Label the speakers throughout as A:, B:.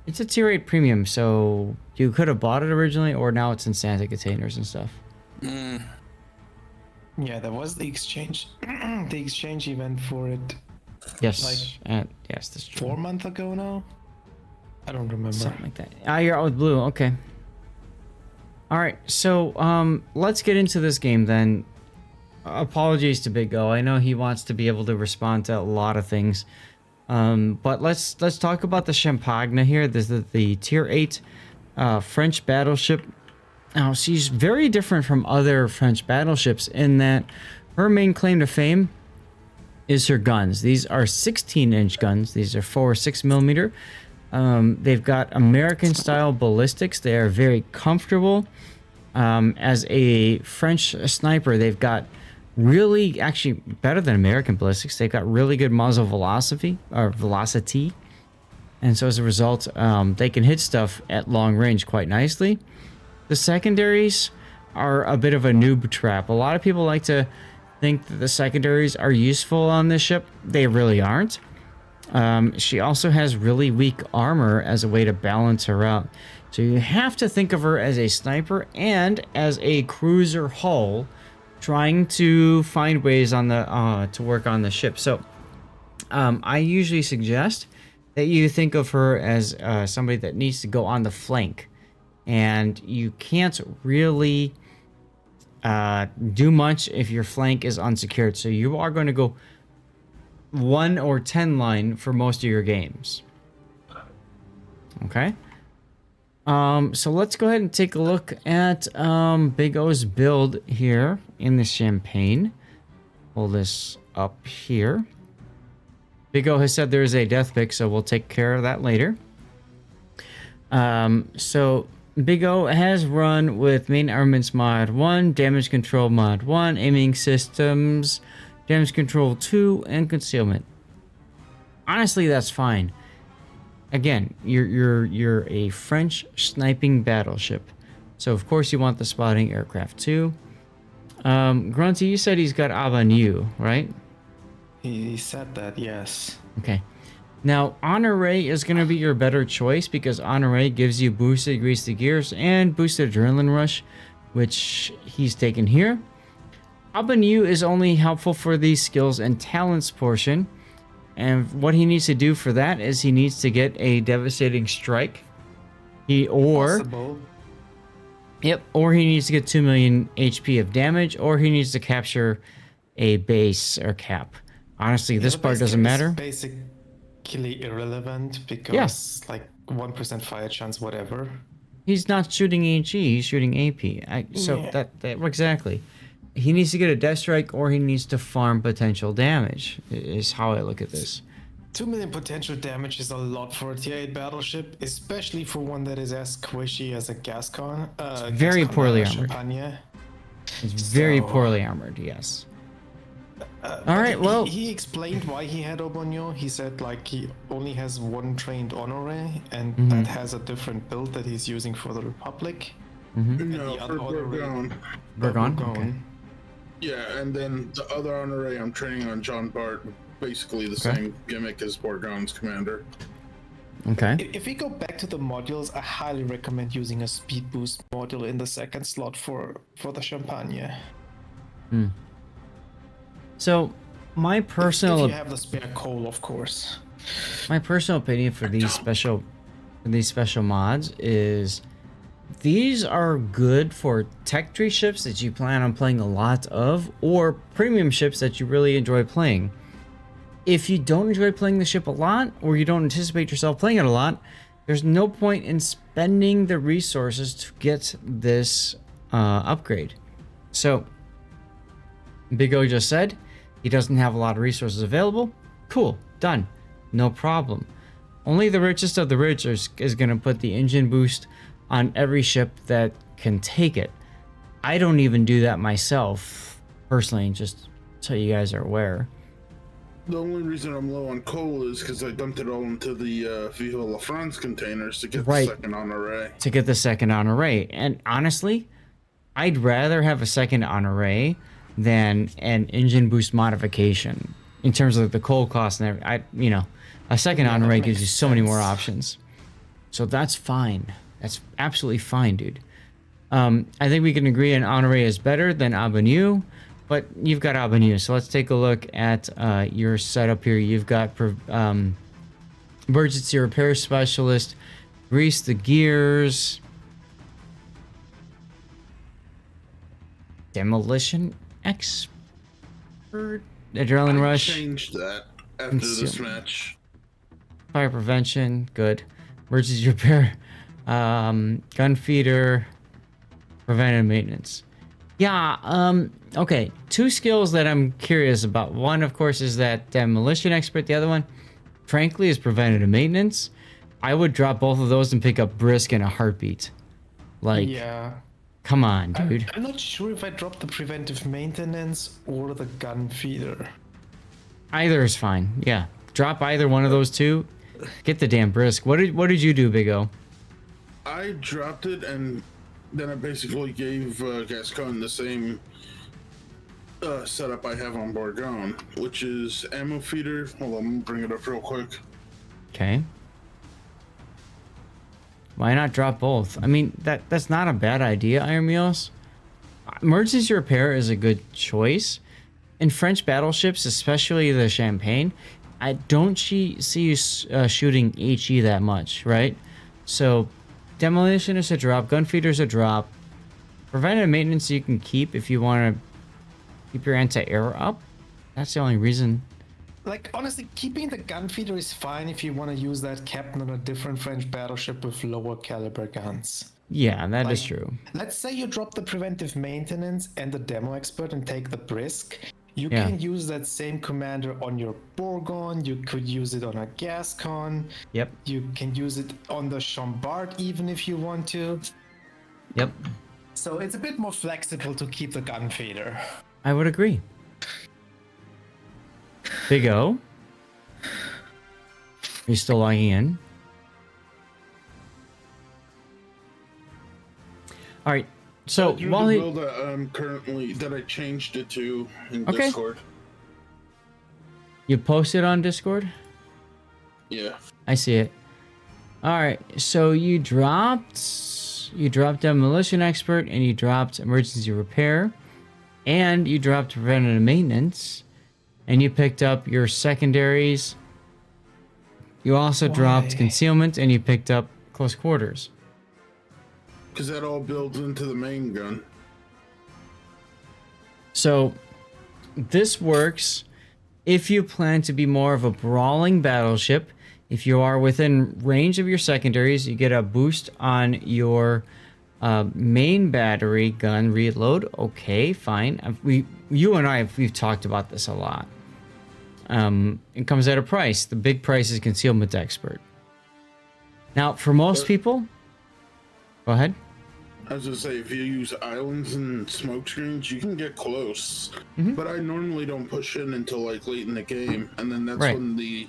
A: It's a tier 8 premium, so you could have bought it originally, or now it's in Santa containers and stuff.
B: Mm.
C: Yeah, there was the exchange, the exchange event for it.
A: Yes,
C: Like
A: and yes, that's true.
C: 4 months ago now. I don't remember.
A: Something like that. Ah, you're out with blue. Okay. All right. So, let's get into this game then. Apologies to Big O. I know he wants to be able to respond to a lot of things. But let's talk about the Champagne here. This is the tier 8 French battleship. Now, she's very different from other French battleships in that her main claim to fame is her guns. These are 16-inch guns. These are 4 or 6 millimeter. They've got American-style ballistics. They are very comfortable. As a French sniper, they've got really, actually better than American ballistics. They've got really good muzzle velocity. And so as a result, they can hit stuff at long range quite nicely. The secondaries are a bit of a noob trap. A lot of people like to think that the secondaries are useful on this ship. They really aren't. She also has really weak armor as a way to balance her out. So you have to think of her as a sniper and as a cruiser hull, trying to find ways on the to work on the ship. So I usually suggest that you think of her as somebody that needs to go on the flank, and you can't really do much if your flank is unsecured. So you are going to go 1 or 10 line for most of your games. Okay. So let's go ahead and take a look at Big O's build here in the Champagne. Pull this up here. Big O has said there is a death pick, so we'll take care of that later. So Big O has run with main armaments mod 1, damage control mod 1, aiming systems, damage control 2, and concealment. Honestly, that's fine. Again, you're a French sniping battleship, so of course you want the spotting aircraft too. Grunty, you said he's got Abanu, right?
C: He said that, yes.
A: Okay. Now, Honore is going to be your better choice because Honore gives you boosted grease the gears and boosted adrenaline rush, which he's taken here. Abanu is only helpful for the skills and talents portion. And what he needs to do for that is he needs to get a devastating strike.
C: Possible.
A: Or he needs to get 2 million HP of damage, or he needs to capture a base or cap. Honestly, this part doesn't matter.
C: Basically irrelevant because like 1% fire chance, whatever.
A: He's not shooting HE, he's shooting AP. That exactly. He needs to get a death strike, or he needs to farm potential damage, is how I look at this.
C: 2 million potential damage is a lot for a tier 8 battleship, especially for one that is as squishy as a Gascon.
A: Very poorly armored.
C: Champagne.
A: It's very poorly armored, yes. All right, well...
C: He explained why he had Obanyo. He said, like, he only has 1 trained Honore, and that has a different build that he's using for the Republic.
B: No, for
A: Burgon? Okay.
B: Yeah, and then the other Honore I'm training on John Bart, basically the same gimmick as Borgon's commander.
A: Okay.
C: If we go back to the modules, I highly recommend using a speed boost module in the second slot for the Champagne.
A: So, my personal...
C: If you have the spare coal, of course.
A: My personal opinion for these special mods is these are good for tech tree ships that you plan on playing a lot of, or premium ships that you really enjoy playing. If you don't enjoy playing the ship a lot, or you don't anticipate yourself playing it a lot, there's no point in spending the resources to get this upgrade. So, Big O just said he doesn't have a lot of resources available. Cool, done, no problem. Only the richest of the rich is going to put the engine boost on every ship that can take it. I don't even do that myself, personally, just so you guys are aware.
B: The only reason I'm low on coal is because I dumped it all into the Viva La France containers to get the second Honore.
A: To get the second Honore. And honestly, I'd rather have a second Honore than an engine boost modification. In terms of the coal cost and everything, a second Honore gives you so many more options. So that's fine. That's absolutely fine, dude. I think we can agree on Honore is better than Abanu, but you've got Abanu. So let's take a look at your setup here. You've got emergency repair specialist, grease the gears, demolition expert, adrenaline rush.
B: I changed that after this match.
A: Fire prevention, good. Emergency repair, gun feeder, preventive maintenance. Yeah, okay. 2 skills that I'm curious about. One, of course, is that demolition expert. The other one, frankly, is preventative maintenance. I would drop both of those and pick up brisk in a heartbeat. Like,
C: yeah.
A: Come on, dude.
C: I'm not sure if I dropped the preventive maintenance or the gun feeder.
A: Either is fine. Yeah. Drop either one of those two. Get the damn brisk. What did you do, Big O?
B: I dropped it and then I basically gave Gascon the same setup I have on Bourgogne, which is ammo feeder. Hold on, let me bring it up real quick.
A: Okay. Why not drop both? I mean, that's not a bad idea, Iron Meals. Emergency repair is a good choice. In French battleships, especially the Champagne, I don't see you shooting HE that much, right? So, demolition is a drop, gun feeder is a drop. Preventive maintenance you can keep if you want to keep your anti-air up. That's the only reason.
C: Like, honestly, keeping the gun feeder is fine if you want to use that captain on a different French battleship with lower caliber guns.
A: Yeah, that is true.
C: Let's say you drop the preventive maintenance and the demo expert and take the brisk. You can use that same commander on your Bourgogne. You could use it on a Gascon.
A: Yep.
C: You can use it on the Chambard even if you want to.
A: Yep.
C: So it's a bit more flexible to keep the gun feeder.
A: I would agree. Big O? Are you still logging in? All right. So while he
B: currently that I changed it to in Discord.
A: You posted on Discord?
B: Yeah.
A: I see it. All right. So you dropped demolition expert and you dropped emergency repair and you dropped preventative maintenance and you picked up your secondaries. You also dropped concealment and you picked up close quarters.
B: Because that all builds into the main gun.
A: So this works if you plan to be more of a brawling battleship. If you are within range of your secondaries, you get a boost on your main battery gun reload. Okay, fine. You and I, we've talked about this a lot. It comes at a price. The big price is concealment expert. Now, for most people, go ahead.
B: I was gonna say, if you use islands and smoke screens, you can get close. But I normally don't push in until like late in the game, and then that's when the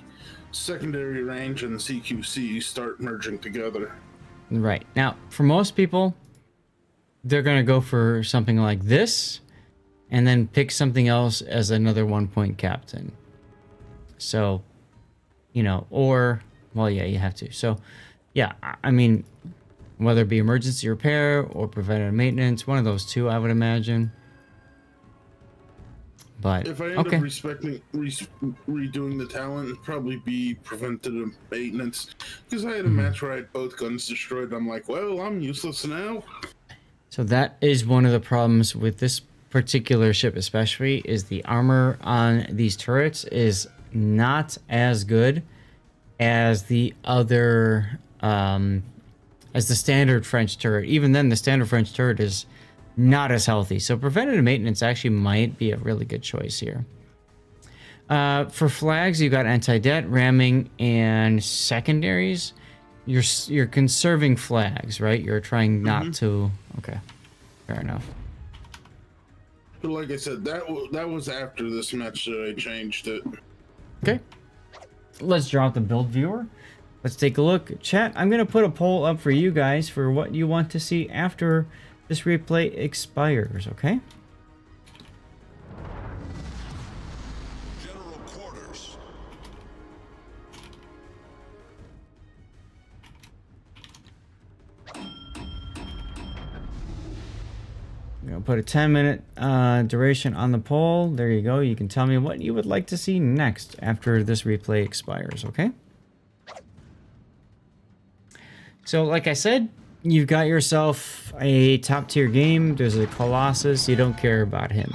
B: secondary range and CQC start merging together.
A: Right. Now, for most people, they're gonna go for something like this, and then pick something else as another 1-point captain. So, you know, or, well, yeah, you have to. So, yeah, I mean, whether it be emergency repair or preventative maintenance, one of those two, I would imagine. But
B: if I end up redoing the talent, it'd probably be preventative maintenance. Because I had a match where I had both guns destroyed. I'm like, well, I'm useless now.
A: So that is one of the problems with this particular ship, especially, is the armor on these turrets is not as good as the other, as the standard French turret. Even then, the standard French turret is not as healthy. So preventative maintenance actually might be a really good choice here. For flags, you got anti-det, ramming, and secondaries. You're conserving flags, right? You're trying not to. Okay, fair enough.
B: But like I said, that was after this match that I changed it.
A: Okay, let's drop the build viewer. Let's take a look. Chat, I'm going to put a poll up for you guys for what you want to see after this replay expires, okay?
D: General quarters.
A: gonna put a 10-minute duration on the poll. There you go. You can tell me what you would like to see next after this replay expires, okay? So, like I said, you've got yourself a top-tier game. There's a Colossus. You don't care about him.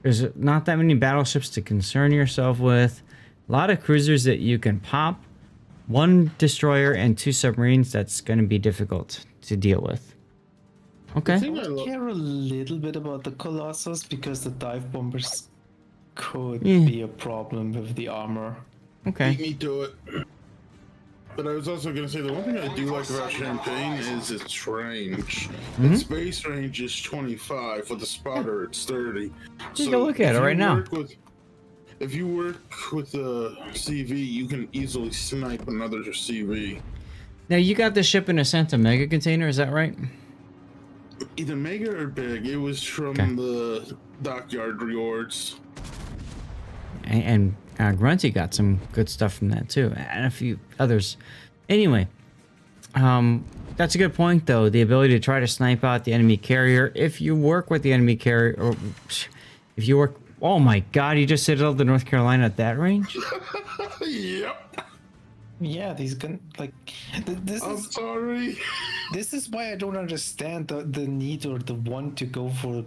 A: There's not that many battleships to concern yourself with. A lot of cruisers that you can pop. 1 destroyer and 2 submarines. That's going to be difficult to deal with. Okay.
C: I care a little bit about the Colossus because the dive bombers could be a problem with the armor.
A: Okay.
B: Beat me to it. But I was also going to say, the one thing I do like about Champagne is its range. Its base range is 25. With the spotter, it's 30.
A: Take a look at it right now.
B: If you work with the CV, you can easily snipe another CV.
A: Now, you got the ship in a Santa Mega container, is that right?
B: Either Mega or Big. It was from the Dockyard rewards.
A: And Grunty got some good stuff from that too, and a few others. Anyway, that's a good point though. The ability to try to snipe out the enemy carrier. If you work with the enemy carrier, or if you work, oh my God, you just hit all the North Carolina at that range.
B: Yep.
C: Yeah, these gun
B: I'm sorry.
C: This is why I don't understand the need or the want to go for a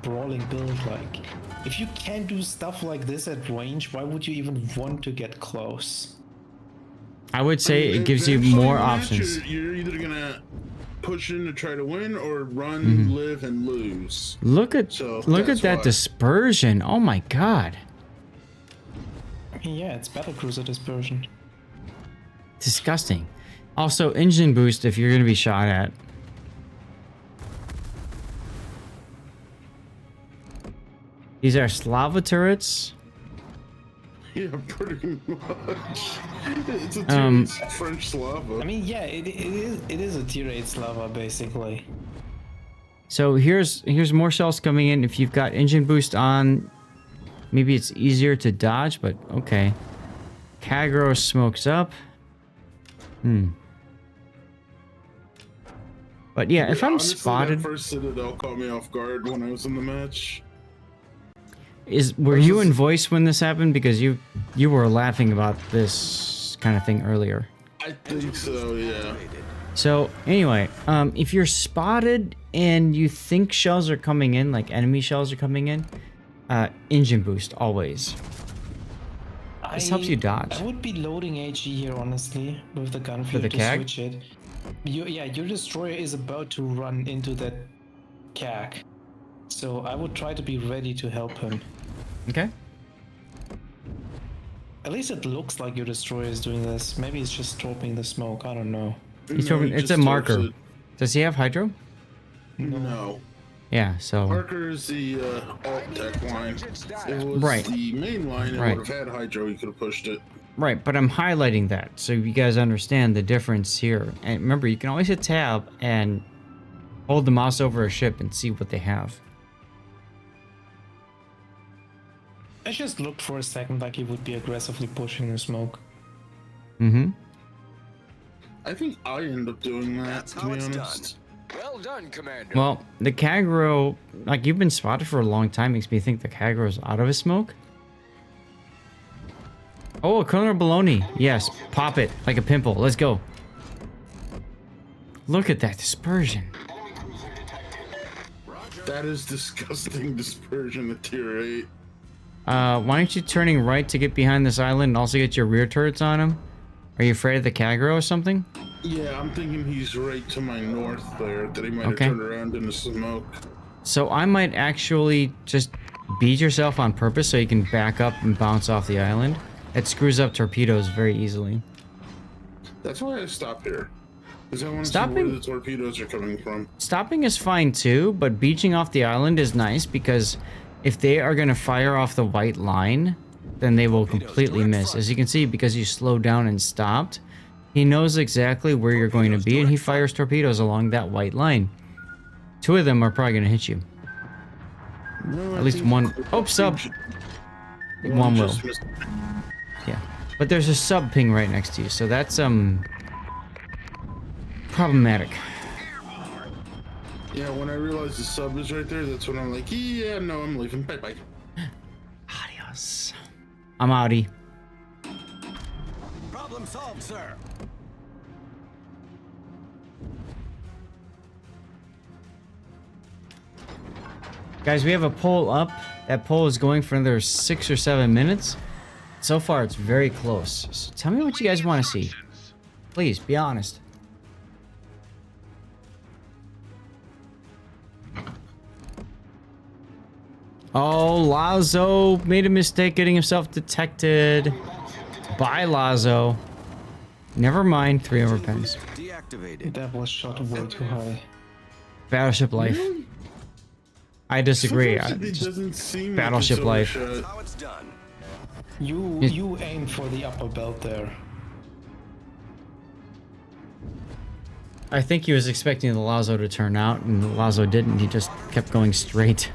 C: brawling build. Like, if you can't do stuff like this at range, why would you even want to get close?
A: I would say it gives you more options.
B: You're either gonna push in to try to win or run, live, and lose.
A: Look at that dispersion. Oh my God.
C: Yeah, it's battlecruiser dispersion.
A: Disgusting. Also, engine boost if you're going to be shot at. These are Slava turrets.
B: Yeah, pretty much. It's a tier 8 French Slava.
C: I mean, yeah, it is a tier 8 Slava, basically.
A: So here's more shells coming in. If you've got engine boost on, maybe it's easier to dodge, but okay. Kagro smokes up. But yeah, if I'm
B: honestly,
A: spotted,
B: that first Citadel caught me off guard when I was in the match.
A: Were you in voice when this happened? Because you were laughing about this kind of thing earlier.
B: I think so, yeah.
A: So anyway, if you're spotted and you think shells are coming in, like enemy shells are coming in, engine boost always. This helps you dodge.
C: I would be loading AG here, honestly, with the gun field to switch it. Your destroyer is about to run into that CAG. So I would try to be ready to help him.
A: Okay.
C: At least it looks like your destroyer is doing this. Maybe it's just torping the smoke. I don't know.
A: It's a marker. Does he have hydro?
B: No.
A: Yeah, so...
B: Marker is the alt-tech line. If it was the main line, it would have had hydro, you could have pushed it.
A: Right, but I'm highlighting that so you guys understand the difference here. And remember, you can always hit tab and hold the mouse over a ship and see what they have.
C: I just looked for a second like he would be aggressively pushing the smoke.
B: I think I end up doing that, to be honest.
D: Well done, Commander.
A: Well, the Kagro, like, you've been spotted for a long time, makes me think the Kagro's out of his smoke. Oh, a Colonel Baloney. Yes, pop it like a pimple. Let's go. Look at that dispersion.
B: That is disgusting dispersion at tier 8.
A: Why aren't you turning right to get behind this island and also get your rear turrets on him? Are you afraid of the Kagro or something?
B: Yeah, I'm thinking he's right to my north there, that he might have turned around in the smoke.
A: So I might actually just beat yourself on purpose so you can back up and bounce off the island. It screws up torpedoes very easily.
B: That's why I stop here. Because I want to see where the torpedoes are coming from.
A: Stopping is fine too, but beaching off the island is nice because if they are going to fire off the white line, then they will completely miss. As you can see, because you slowed down and stopped, he knows exactly where you're going to be, and he fires torpedoes along that white line. 2 of them are probably going to hit you.
B: No,
A: at least one. Oh, sub. One will. Yeah, but there's a sub ping right next to you, so that's problematic.
B: Yeah, when I realize the sub is right there, that's when I'm like, yeah, no, I'm leaving. Bye-bye.
A: Adios. I'm outie.
D: Problem solved, sir.
A: Guys, we have a poll up. That poll is going for another 6 or 7 minutes. So far, it's very close. So tell me what you guys want to see. Please, be honest. Oh, Lazo made a mistake getting himself detected. Bye, Lazo. Never mind, 3 overpens.
D: Deactivated.
C: That was shot way too high.
A: Battleship life.
B: Really?
A: I disagree.
B: Sometimes it doesn't seem
A: Battleship
B: like it's
A: life.
B: overshot.
D: How it's done.
C: You aimed for the upper belt there.
A: I think he was expecting the Lazo to turn out, and the Lazo didn't. He just kept going straight.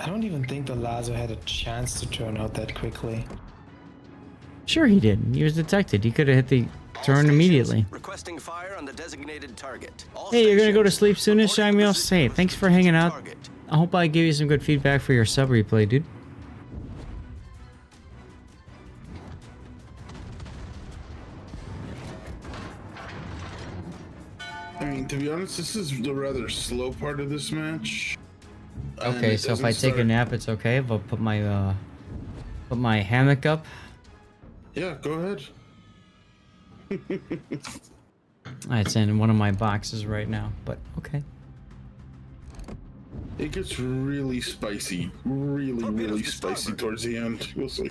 C: I don't even think the Lazo had a chance to turn out that quickly.
A: Sure he did. He was detected. He could have hit the turn immediately.
D: Requesting fire on the designated target. All
A: Hey, you're gonna go to sleep
D: stations
A: soonish,
D: reporting
A: Samuel?
D: position
A: Hey, thanks for hanging out.
D: target.
A: I hope I gave you some good feedback for your sub replay, dude.
B: I mean, to be honest, this is the rather slow part of this match. And
A: Okay,
B: it
A: so if
B: doesn't
A: I take a
B: start-
A: nap, it's okay. If I put my hammock up.
B: Yeah, go ahead.
A: It's in one of my boxes right now, but okay.
B: It gets really spicy. Really spicy towards the end. We'll see.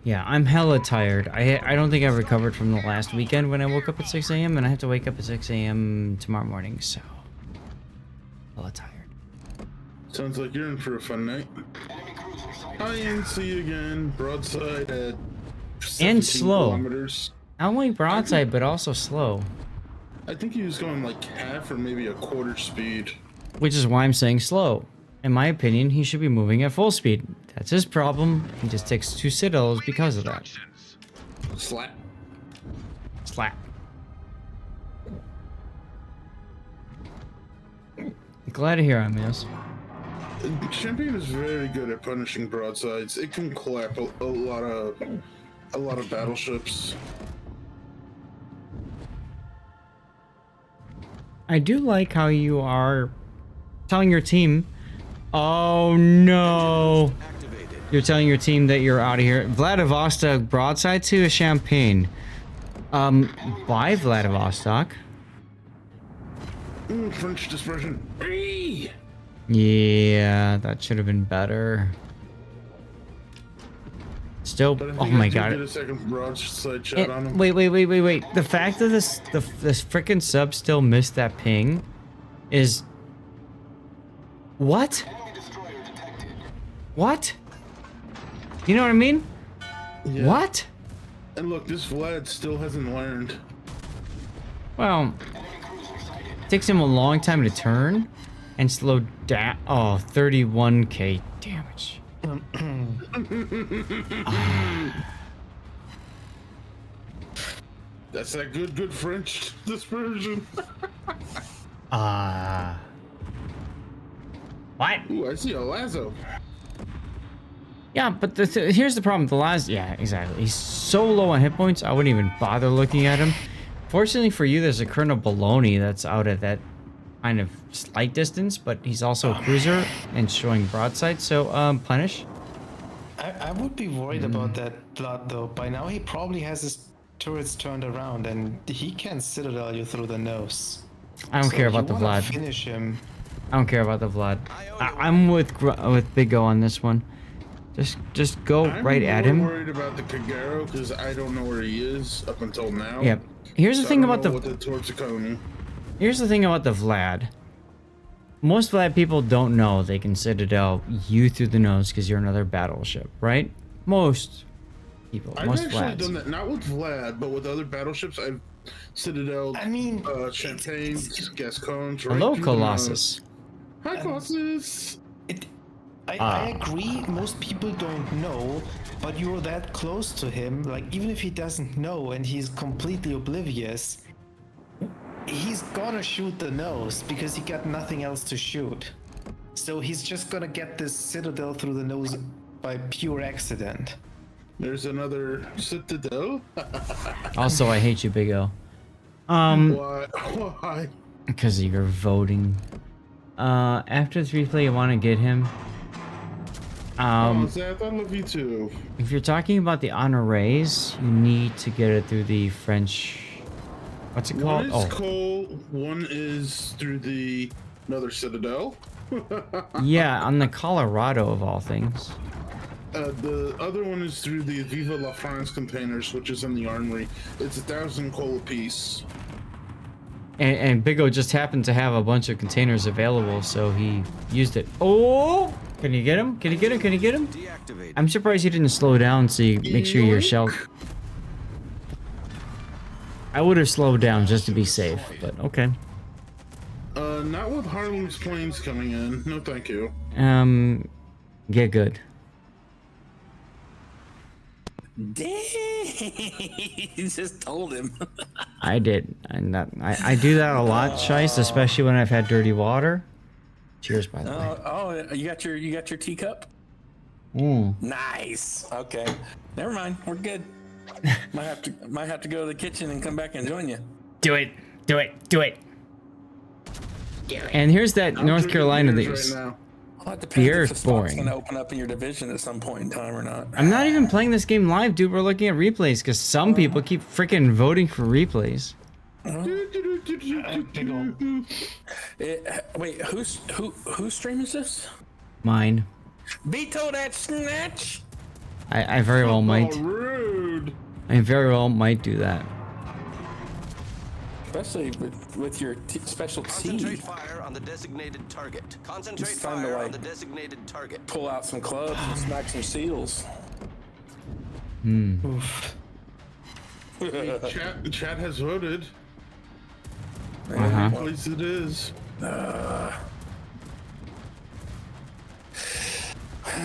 A: Yeah, I'm hella tired. I don't think I recovered from the last weekend when I woke up at 6 a.m. and I have to wake up at 6 a.m. tomorrow morning, so hella tired.
B: Sounds like you're in for a fun night. INC again, broadside at 17
A: slow.
B: kilometers.
A: Not only broadside, but also slow.
B: I think he was going like half or maybe a quarter speed.
A: Which is why I'm saying slow. In my opinion, he should be moving at full speed. That's his problem. He just takes 2 citadels because of that.
B: Slap.
A: Slap. Glad to hear him, yes.
B: Champion is very good at punishing broadsides. It can clap a lot of battleships.
A: I do like how you are telling your team, oh no,
D: Activated.
A: you're telling your team that you're out of here. Vladivostok broadside to a Champagne. Bye Vladivostok.
B: French dispersion. Eee!
A: Yeah, that should have been better. Still,
B: But I
A: oh
B: think
A: my
B: I did
A: god.
B: get a second broadside shot on him.
A: Wait. The fact that this frickin' sub still missed that ping is... What? What? You know what I mean?
B: Yeah.
A: What?
B: And look, this Vlad still hasn't learned.
A: Well, it takes him a long time to turn and slow down. Oh, 31k damage.
B: That's that good French dispersion.
A: What?
B: Ooh, I see a Lazo.
A: Yeah, but here's the problem. The last, yeah, exactly. He's so low on hit points, I wouldn't even bother looking at him. Fortunately for you, there's a Colonel Baloney that's out at that kind of slight distance, but he's also a cruiser and showing broadside. So, punish.
C: I would be worried about that blood though. By now he probably has his turrets turned around and he can citadel you through the nose.
A: I don't care about the
C: you wanna
A: Vlad.
C: Finish him.
A: I don't care about the Vlad. I'm with Big O on this one. Just go right at him.
B: I'm worried about the Kagero because I don't know where he is up until now.
A: Yep. Here's the
B: So I
A: thing
B: don't
A: about
B: know
A: the
B: what the torch are coming.
A: Here's the thing about the Vlad. Most Vlad people don't know they can citadel you through the nose because you're another battleship, right? Most people.
B: I've
A: Most
B: actually
A: Vlads.
B: done that, not with Vlad, but with other battleships. I've citadel,
C: I mean,
B: Champagne, Gascons. Right
A: Hello,
B: through the
A: Colossus.
B: nose. Hi, Colossus.
C: I agree, most people don't know, but you're that close to him, like even if he doesn't know and he's completely oblivious, he's gonna shoot the nose because he got nothing else to shoot. So he's just gonna get this citadel through the nose by pure accident.
B: There's another citadel.
A: Also, I hate you, Big O.
B: Why?
A: Because you're voting. After this replay, you want to get him.
B: Zach, I love you too.
A: If you're talking about the honorays, you need to get it through the French. What's it called?
B: One is coal. One is through the another citadel.
A: Yeah, on the Colorado of all things.
B: The other one is through the Viva La France containers, which is in the armory. It's 1,000 coal apiece.
A: And Big O just happened to have a bunch of containers available, so he used it. Oh! Can you get him? Can you get him? Can you get him? I'm surprised he didn't slow down so you make sure your shell... I would have slowed down just to be safe, but okay.
B: Not with Harlem's planes coming in. No, thank you.
A: Get good.
E: Dang! You just told him.
A: I did. I do that a lot, Shice, especially when I've had dirty water. Cheers, by the way.
E: Oh, you got your teacup? Nice. Okay. Never mind. We're good. might have to go to the kitchen and come back and join you.
A: Do it. Do it. Do it. And here's that North Carolina news.
B: Right
E: Well, it depends
A: Beer
E: if
A: is
E: the spot's
A: boring.
E: gonna open up in your division at some point in time or not.
A: I'm not even playing this game live, dude. We're looking at replays because some people keep freaking voting for replays.
E: Wait, whose stream is this?
A: Mine.
E: Veto that snatch.
A: I very well might.
B: Oh, rude.
A: I very well might do that.
E: Especially with your special
D: Concentrate
E: T.
D: fire on the designated target. Concentrate
E: It's time to,
D: fire on
E: like,
D: the designated target.
E: Pull out some clubs and smack some seals.
C: Oof.
B: Chat has voted.
A: Uh-huh.
B: At least it is.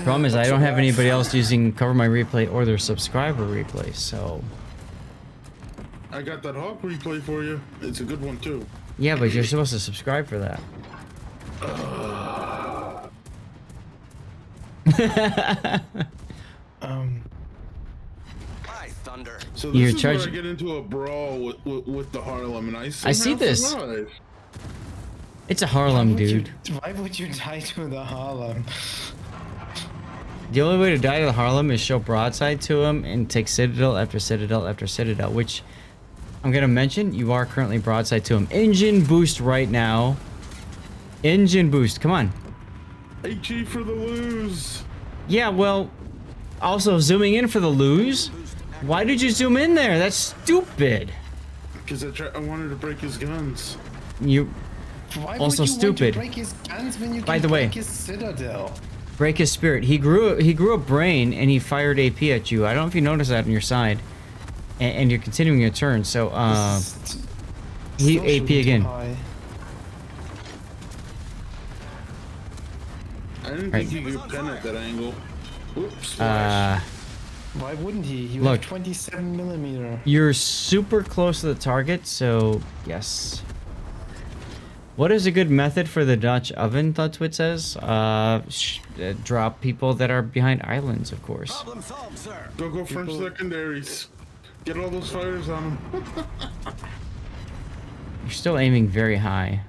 A: Problem is, I don't have anybody else using Cover My Replay or their subscriber replay, so...
B: I got that Hawk replay for you. It's a good one too.
A: Yeah, but you're supposed to subscribe for that.
D: By thunder.
B: So
A: You're
B: this is where
A: charging-
B: I get into a brawl with the Harlem, and I
A: see this.
B: survive.
A: It's a Harlem, dude.
C: Why would you die to the Harlem?
A: The only way to die to the Harlem is show broadside to him and take citadel after citadel after citadel, which I'm gonna mention you are currently broadside to him. Engine boost right now. Engine boost, come on.
B: HE for the lose.
A: Yeah, well, also zooming in for the lose. Why did you zoom in there? That's stupid.
B: Because I wanted to break his guns.
A: You
C: Why
A: Also
C: would you
A: stupid.
C: Want to break his guns when you
A: By
C: can
A: the way-
C: break his citadel?
A: break his spirit. He grew a brain and he fired AP at you. I don't know if you noticed that on your side. And you're continuing your turn, so he
C: Still
A: AP
C: shooting too
A: again.
C: high.
B: I didn't
A: Right.
B: think he could pen at that angle. Oops. Splash.
C: Why wouldn't he? He
A: Look.
C: was 27 millimeter.
A: You're super close to the target, so yes. What is a good method for the Dutch oven, Thudswit says? Drop people that are behind islands, of course.
D: Problem solved, sir.
B: Go French secondaries. Get all those fires on them.
A: You're still aiming very high.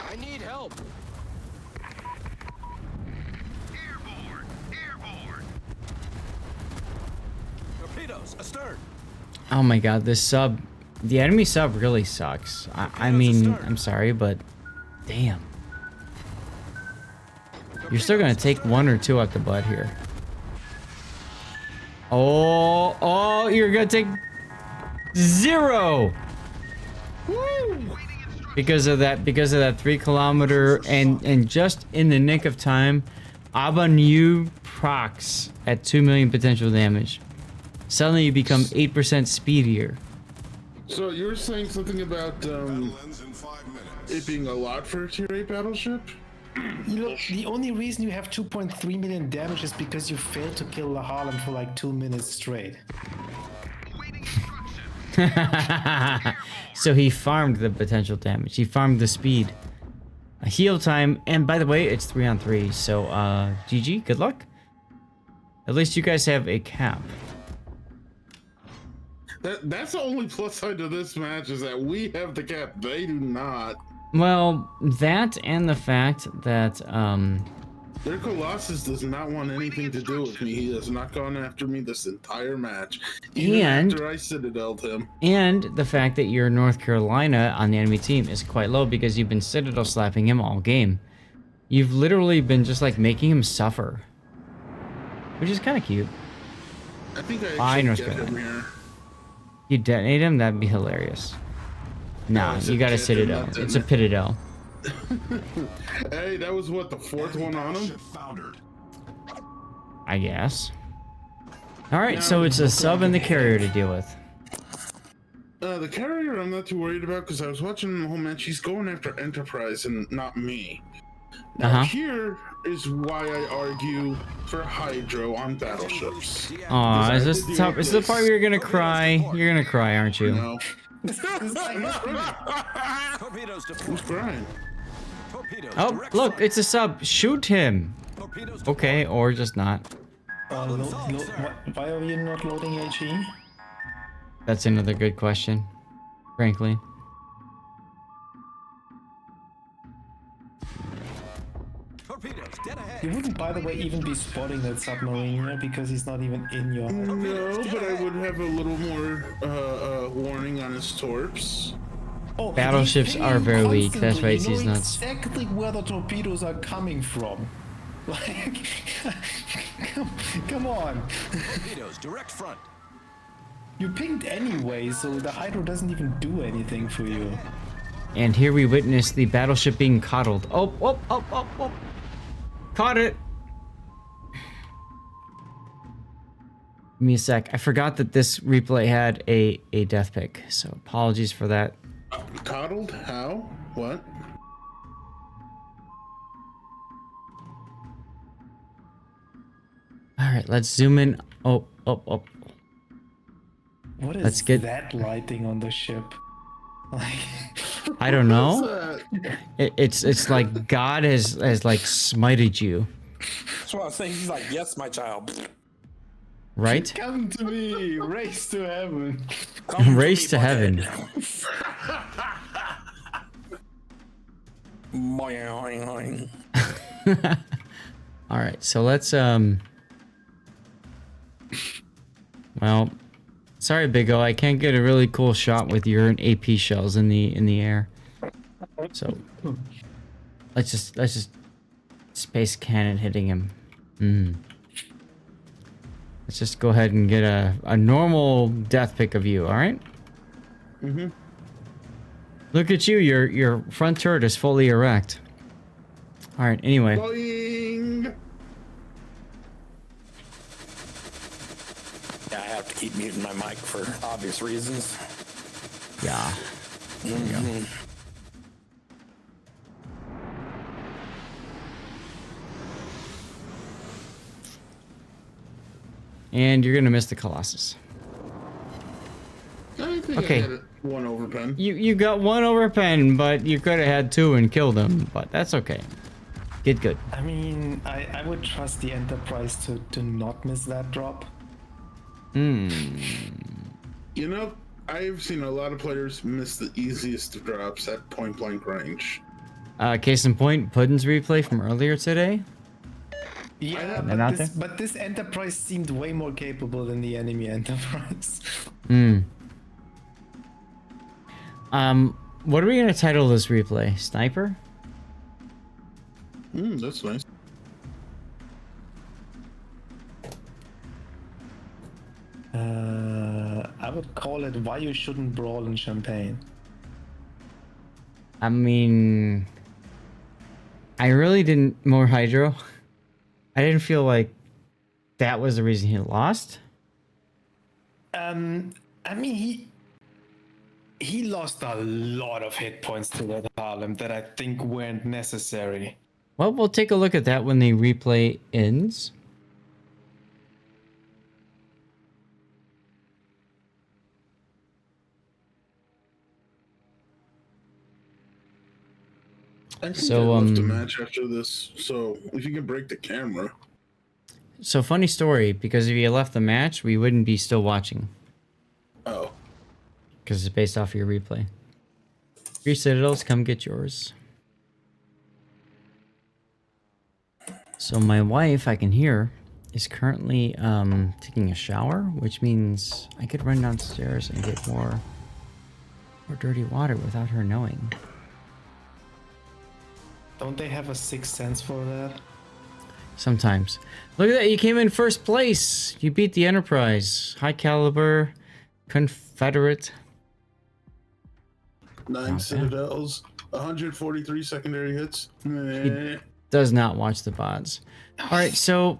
D: I need help. Torpedoes astern.
A: Oh my god, this sub... The enemy sub really sucks. I mean, I'm sorry, but... Damn. You're still gonna take one or two out the butt here. Oh, you're gonna take... 0! Because of that 3 kilometer and just in the nick of time, Abanu procs at 2 million potential damage. Suddenly you become 8% speedier.
B: So you were saying something about it being a lot for a tier 8 battleship?
C: You know, the only reason you have 2.3 million damage is because you failed to kill the Harlem for like 2 minutes straight.
A: So he farmed the potential damage. He farmed the speed. A heal time, and by the way, it's 3-on-3. So, GG, good luck. At least you guys have a cap.
B: That's the only plus side to this match is that we have the cap. They do not.
A: Well, that and the fact that,
B: Their Colossus does not want anything to do with me. He has not gone after me this entire match. Even after I Citadel'd him.
A: And the fact that your North Carolina on the enemy team is quite low because you've been Citadel slapping him all game. You've literally been just like making him suffer. Which is kind of cute.
B: I think I actually get him here.
A: You detonate him? That'd be hilarious. Nah, you got a Citadel. It's a Pitadel.
B: Hey, that was what, the fourth one on him?
A: I guess. Alright, so it's a sub and the carrier to deal with.
B: The carrier I'm not too worried about because I was watching the whole match. He's going after Enterprise and not me. Now here is why I argue for Hydro on battleships.
A: Aw, is this tough? Is the part where you're gonna cry? You're gonna cry, aren't you?
B: No. Who's crying?
A: Oh, look, it's a sub. Shoot him. Okay, or just not.
C: Why are you not loading HE?
A: That's another good question, frankly.
C: You wouldn't, by the way, even be spotting that submarine here because he's not even in your...
B: No, but I would have a little more warning on his torps.
C: Oh,
A: battleships are very weak. That's why it's these nuts.
C: Exactly where the torpedoes are coming from. Like, come on.
D: Torpedoes, direct front.
C: You pinged anyway, so the Hydro doesn't even do anything for you.
A: And here we witness the battleship being coddled. Oh, oh, oh, oh, oh. Caught it. Give me a sec. I forgot that this replay had a death pick, so apologies for that.
B: Coddled? How? What?
A: Alright, let's zoom in. Oh, oh, oh.
C: What is that lighting on the ship? Like,
A: I don't know. It's like God has like smited you.
E: That's what I was saying. He's like, yes, my child.
A: Right?
C: Come to me, race to heaven.
A: Race to heaven. All right, so let's well, sorry, Big O, I can't get a really cool shot with your AP shells in the air. So let's just space cannon hitting him. Let's just go ahead and get a normal death pick of you. All right. Look at you. Your front turret is fully erect. All right. Anyway.
B: Boing.
E: Yeah, I have to keep muting my mic for obvious reasons.
A: Yeah. There we go. And you're gonna miss the Colossus.
B: I think
A: okay.
B: I had one overpen.
A: You got one overpen, but you could have had two and killed them. But that's okay. Get good.
C: I mean, I would trust the Enterprise to not miss that drop.
B: You know, I've seen a lot of players miss the easiest of drops at point blank range.
A: Case in point, Puddin's replay from earlier today.
C: Yeah, but this Enterprise seemed way more capable than the enemy Enterprise.
A: What are we gonna title this replay? Sniper?
B: That's nice.
C: I would call it Why You Shouldn't Brawl in Champagne.
A: I mean, I really didn't more Hydro. I didn't feel like that was the reason he lost.
C: I mean, he lost a lot of hit points to that Harlem that I think weren't necessary.
A: Well, we'll take a look at that when the replay ends.
B: I think I left a match after this, so if you can break the camera.
A: So funny story, because if you left the match, we wouldn't be still watching.
B: Oh.
A: Because it's based off of your replay. 3 Citadels, come get yours. So my wife, I can hear, is currently taking a shower, which means I could run downstairs and get more dirty water without her knowing.
C: Don't they have a sixth sense for that?
A: Sometimes. Look at that, you came in first place. You beat the Enterprise. High caliber, Confederate.
B: 9 Citadels, 143 secondary hits. Meh.
A: Does not watch the VODs. Alright, so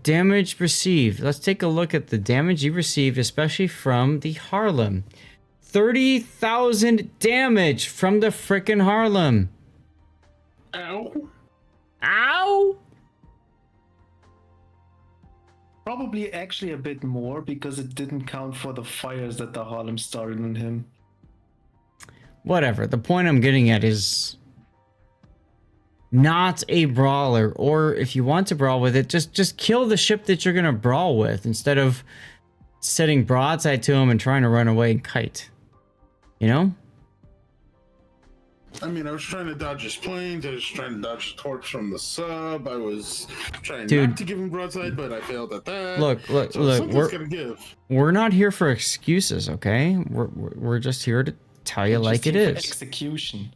A: damage received. Let's take a look at the damage you received, especially from the Harlem. 30,000 damage from the frickin' Harlem.
B: Ow.
A: Ow!
C: Probably actually a bit more because it didn't count for the fires that the Harlem started on him.
A: Whatever. The point I'm getting at is not a brawler, or if you want to brawl with it, just kill the ship that you're gonna brawl with instead of setting broadside to him and trying to run away and kite. You know?
B: I mean, I was trying to dodge his planes. I was trying to dodge the torps from the sub. I was trying not to give him broadside, but I failed at that.
A: Look. We're not here for excuses, okay? We're just here to tell you like it is.
C: Execution.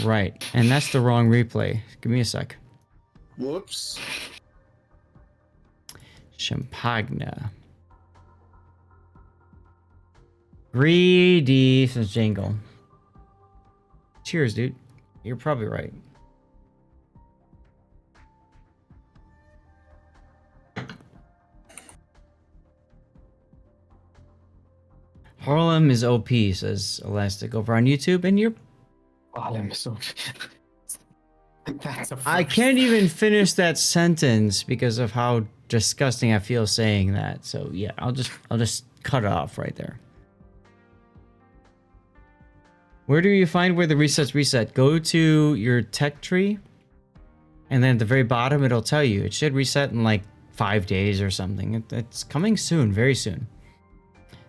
A: Right, and that's the wrong replay. Give me a sec.
B: Whoops.
A: Champagne. Greedy since Jangle. Cheers, dude. You're probably right. Harlem is OP, says Elastic over on YouTube, and you're...
C: Harlem is OP. That's a first.
A: I can't even finish that sentence because of how disgusting I feel saying that. So yeah, I'll just cut it off right there. Where do you find where the resets reset? Go to your tech tree, and then at the very bottom it'll tell you. It should reset in like 5 days or something. It's coming soon, very soon.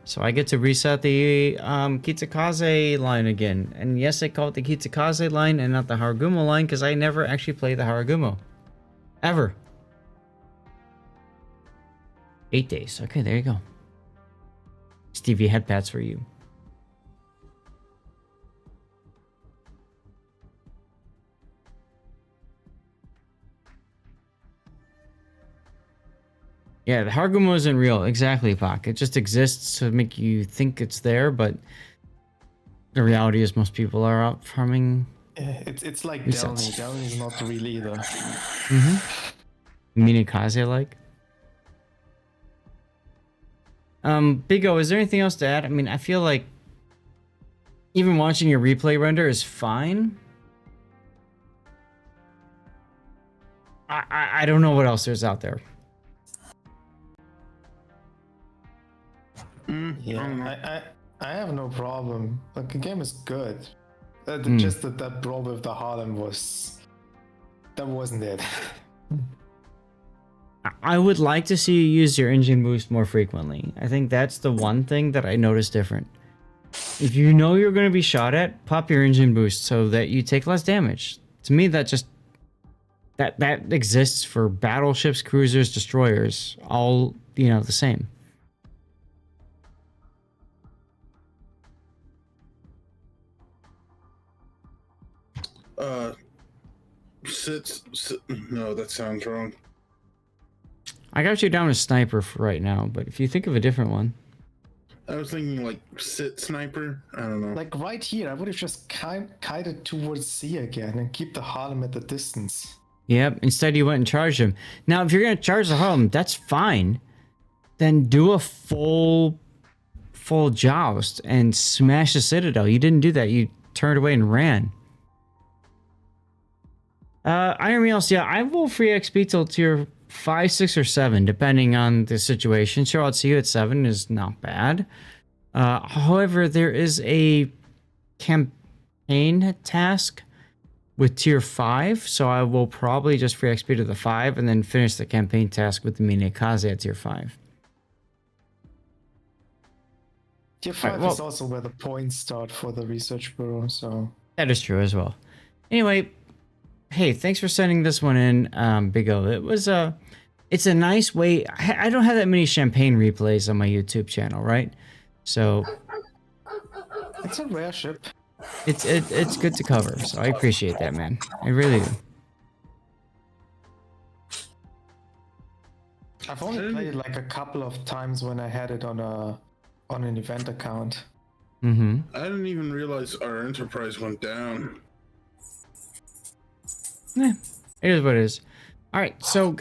A: So I get to reset the Kitsakaze line again. And yes, I call it the Kitsakaze line and not the Haragumo line because I never actually played the Haragumo. Ever. 8 days. Okay, there you go. Stevie headpats for you. Yeah, the Haragumo isn't real. Exactly, Pac. It just exists to make you think it's there, but the reality is most people are out farming.
C: It's like Delny. Delny is not real either.
A: Minikaze like. Big O, is there anything else to add? I mean, I feel like even watching your replay render is fine. I don't know what else there's out there.
C: Yeah, I have no problem. Like, the game is good. Just that brawl with the Harlem wasn't it.
A: I would like to see you use your engine boost more frequently. I think that's the one thing that I noticed different. If you know you're going to be shot at, pop your engine boost so that you take less damage. To me, that just that exists for battleships, cruisers, destroyers, all, you know, the same.
B: No, that sounds wrong.
A: I got you down as sniper for right now, but if you think of a different one.
B: I was thinking like sit sniper. I don't know.
C: Like right here, I would have just kited towards C again and keep the Harlem at the distance.
A: Yep, instead you went and charged him. Now, if you're going to charge the Harlem, that's fine. Then do a full joust and smash the Citadel. You didn't do that. You turned away and ran. Iron Meals, yeah, I will free XP till tier 5, 6, or 7, depending on the situation. Sure, I'll see you at 7 is not bad. However, there is a campaign task with tier 5, so I will probably just free XP to the 5 and then finish the campaign task with the Minekaze at tier 5.
C: Tier 5 is also where the points start for the research bureau, so...
A: That is true as well. Anyway, hey, thanks for sending this one in, Big O. It was it's a nice way. I don't have that many champagne replays on my YouTube channel, right? So
C: it's a rare ship.
A: It's good to cover, so I appreciate that, man. I really do.
C: I've only played it like a couple of times when I had it on an event account.
A: Mm-hmm.
B: I didn't even realize our enterprise went down.
A: Yeah, it is what it is. All right, so guys.